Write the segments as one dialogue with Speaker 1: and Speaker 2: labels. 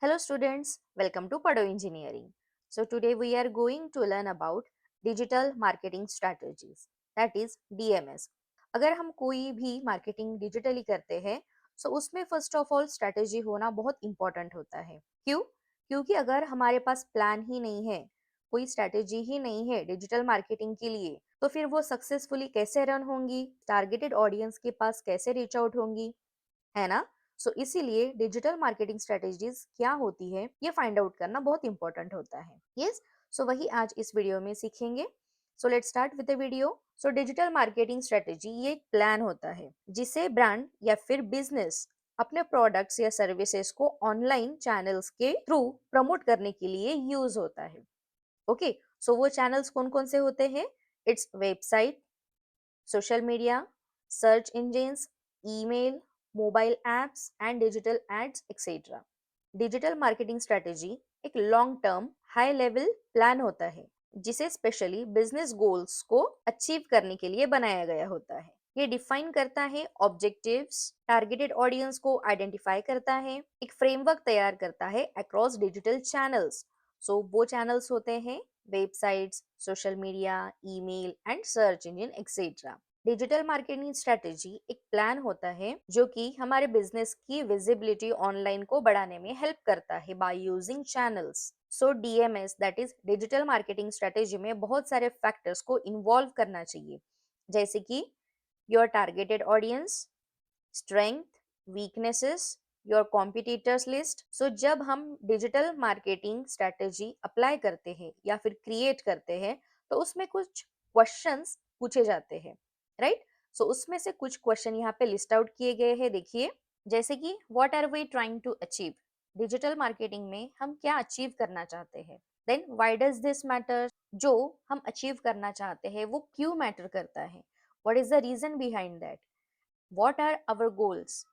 Speaker 1: Hello students, welcome to Pado Engineering. So today we are going to learn about digital marketing strategies, that is DMS. अगर हम कोई भी marketing digitally करते हैं तो उसमें फर्स्ट ऑफ ऑल स्ट्रैटेजी होना बहुत इंपॉर्टेंट होता है। क्यों? क्योंकि अगर हमारे पास प्लान ही नहीं है, कोई स्ट्रैटेजी ही नहीं है डिजिटल मार्केटिंग के लिए, तो फिर वो सक्सेसफुली कैसे रन होंगी, टारगेटेड ऑडियंस के पास कैसे रीच आउट होंगी, है ना? इसीलिए डिजिटल मार्केटिंग स्ट्रेटेजीज क्या होती है ये फाइंड आउट करना बहुत इंपॉर्टेंट होता है। यस, वही आज इस वीडियो में सीखेंगे। Let's start with the video. Digital marketing strategy ये एक प्लान होता है जिसे ब्रांड या फिर बिजनेस अपने प्रोडक्ट्स या सर्विसेज को ऑनलाइन चैनल्स के थ्रू प्रमोट करने के लिए यूज होता है। ओके, वो चैनल्स कौन कौन से होते हैं? It's website, social media, search engines, email, mobile apps and digital ads etcetera. Digital marketing strategy एक long term high level plan होता है जिसे स्पेशली बिजनेस गोल्स को अचीव करने के लिए बनाया गया होता है। ये डिफाइन करता है ऑब्जेक्टिव्स, टारगेटेड ऑडियंस को आइडेंटिफाई करता है, एक फ्रेमवर्क तैयार करता है अक्रॉस डिजिटल चैनल्स। वो चैनल्स होते हैं websites, social media, email and search engine etcetera. Digital marketing strategy एक प्लान होता है जो कि हमारे बिजनेस की विजिबिलिटी ऑनलाइन को बढ़ाने में हेल्प करता है by using channels. DMs that is digital marketing strategy में बहुत सारे फैक्टर्स को इन्वॉल्व करना चाहिए, जैसे कि your targeted audience, strength, weaknesses, your competitors list. जब हम डिजिटल मार्केटिंग स्ट्रेटेजी अप्लाई करते हैं या फिर क्रिएट करते हैं तो उसमें कुछ क्वेश्चंस पूछे जाते हैं, राइट? उसमें से कुछ क्वेश्चन यहाँ पे लिस्ट आउट किए गए हैं, देखिए। जैसे कि what are we trying to achieve, digital marketing में हम क्या अचीव करना चाहते हैं। Then why does this matter, जो हम अचीव करना चाहते हैं वो क्यों मैटर करता है, what is the reason behind that, what are our goals,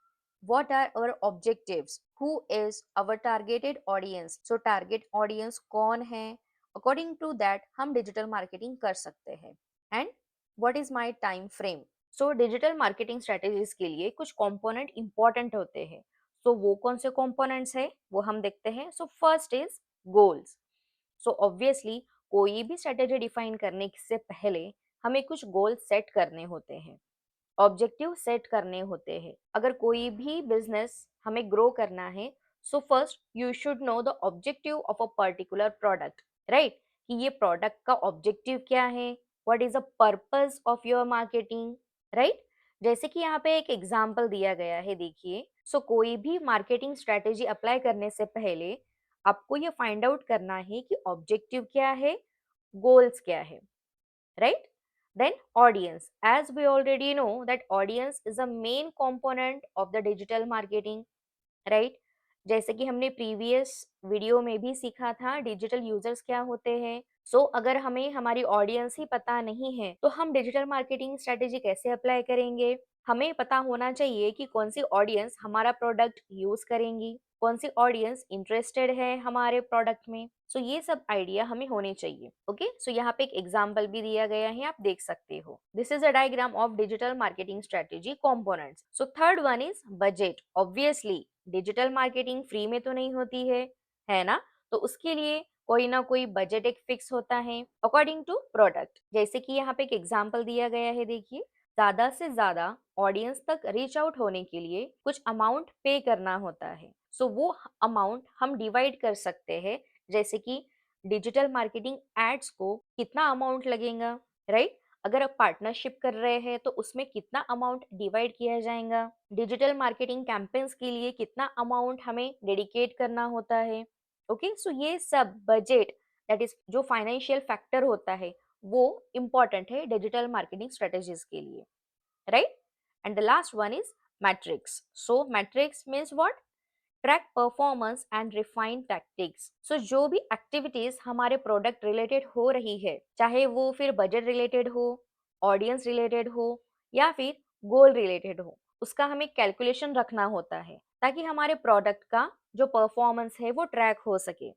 Speaker 1: what are our objectives, who is our targeted audience, target audience कौन है, according to that हम digital marketing कर सकते हैं, and what is my time frame। Digital marketing strategies के लिए कुछ component important होते हैं। वो कौन से कंपोनेंट्स है वो हम देखते हैं। First is goals. ऑब्वियसली कोई भी स्ट्रेटेजी डिफाइन करने से पहले हमें कुछ गोल सेट करने होते हैं, ऑब्जेक्टिव सेट करने होते हैं। अगर कोई भी बिजनेस हमें ग्रो करना है, first you should know the objective of a particular product, right? कि ये प्रोडक्ट का ऑब्जेक्टिव क्या है, what is the purpose of your marketing, right? जैसे कि यहाँ पे एक एग्जांपल दिया गया है, देखिए। कोई भी मार्केटिंग स्ट्रेटेजी अप्लाई करने से पहले आपको ये फाइंड आउट करना है कि ऑब्जेक्टिव क्या है, गोल्स क्या है, right? Then audience, as we already know that audience is a main component of the digital marketing, right? जैसे कि हमने प्रीवियस वीडियो में भी सीखा था डिजिटल यूजर्स क्या होते हैं। अगर हमें हमारी ऑडियंस ही पता नहीं है तो हम डिजिटल मार्केटिंग स्ट्रेटेजी कैसे अप्लाई करेंगे। हमें पता होना चाहिए कि कौन सी ऑडियंस हमारा प्रोडक्ट यूज करेंगी, कौन सी ऑडियंस इंटरेस्टेड है हमारे प्रोडक्ट में। ये सब आइडिया हमें होने चाहिए। ओके, यहाँ पे एक एग्जांपल भी दिया गया है, आप देख सकते हो। This is a diagram of digital marketing strategy components. Third one is budget. Obviously digital marketing free में तो नहीं होती है ना? उसके लिए कोई ना कोई बजट एक फिक्स होता है अकॉर्डिंग टू प्रोडक्ट। जैसे कि यहाँ पे एक एग्जांपल दिया गया है, देखिए। ज्यादा से ज्यादा ऑडियंस तक रीच आउट होने के लिए कुछ अमाउंट पे करना होता है। वो अमाउंट हम डिवाइड कर सकते हैं, जैसे कि डिजिटल मार्केटिंग एड्स को कितना अमाउंट लगेगा, राइट? अगर आप पार्टनरशिप कर रहे हैं तो उसमें कितना अमाउंट डिवाइड किया जाएगा, डिजिटल मार्केटिंग कैंपेन्स के लिए कितना अमाउंट हमें डेडिकेट करना होता है। ओके, ये सब बजट, दैट इज जो फाइनेंशियल फैक्टर होता है, वो इम्पोर्टेंट है डिजिटल मार्केटिंग स्ट्रेटेजीज के लिए, right? And the last one is matrix. Matrix means what? Track performance and refined tactics. जो भी एक्टिविटीज हमारे प्रोडक्ट रिलेटेड हो रही है, चाहे वो फिर बजट रिलेटेड हो, ऑडियंस रिलेटेड हो या फिर गोल रिलेटेड हो, उसका हमें कैलकुलेशन रखना होता है ताकि हमारे प्रोडक्ट का जो परफॉर्मेंस है वो ट्रैक हो सके।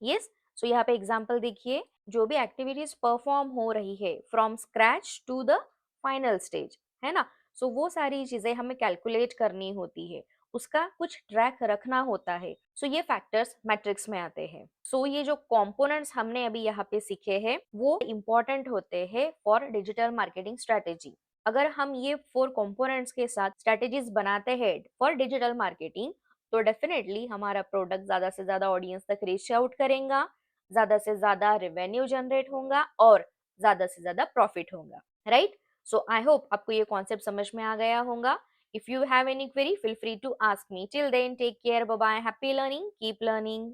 Speaker 1: यस, यहाँ पे एग्जांपल देखिए। जो भी एक्टिविटीज परफॉर्म हो रही है from scratch to the final stage, है ना? वो सारी चीजें हमें कैलकुलेट करनी होती है। उसका कुछ ट्रैक रखना होता है। सो ये फैक्टर्स मैट्रिक्स में आते हैं। सो ये जो कंपोनेंट्स हमने अभी यहाँ पे सीखे हैं वो इम्पोर्टेंट होते हैं फॉर डिजिटल मार्केटिंग स्ट्रेटेजी। अगर हम ये 4 कंपोनेंट्स के साथ स्ट्रेटेजीज बनाते हैं फॉर डिजिटल मार्केटिंग, तो डेफिनेटली हमारा प्रोडक्ट ज्यादा से ज्यादा ऑडियंस तक रीच आउट करेगा, ज्यादा से ज्यादा रेवेन्यू जनरेट होगा और ज्यादा से ज्यादा प्रॉफिट होगा, राइट? सो आई होप आपको ये कॉन्सेप्ट समझ में आ गया होगा। If you have any query, feel free to ask me. Till then, take care. Bye bye. Happy learning. Keep learning.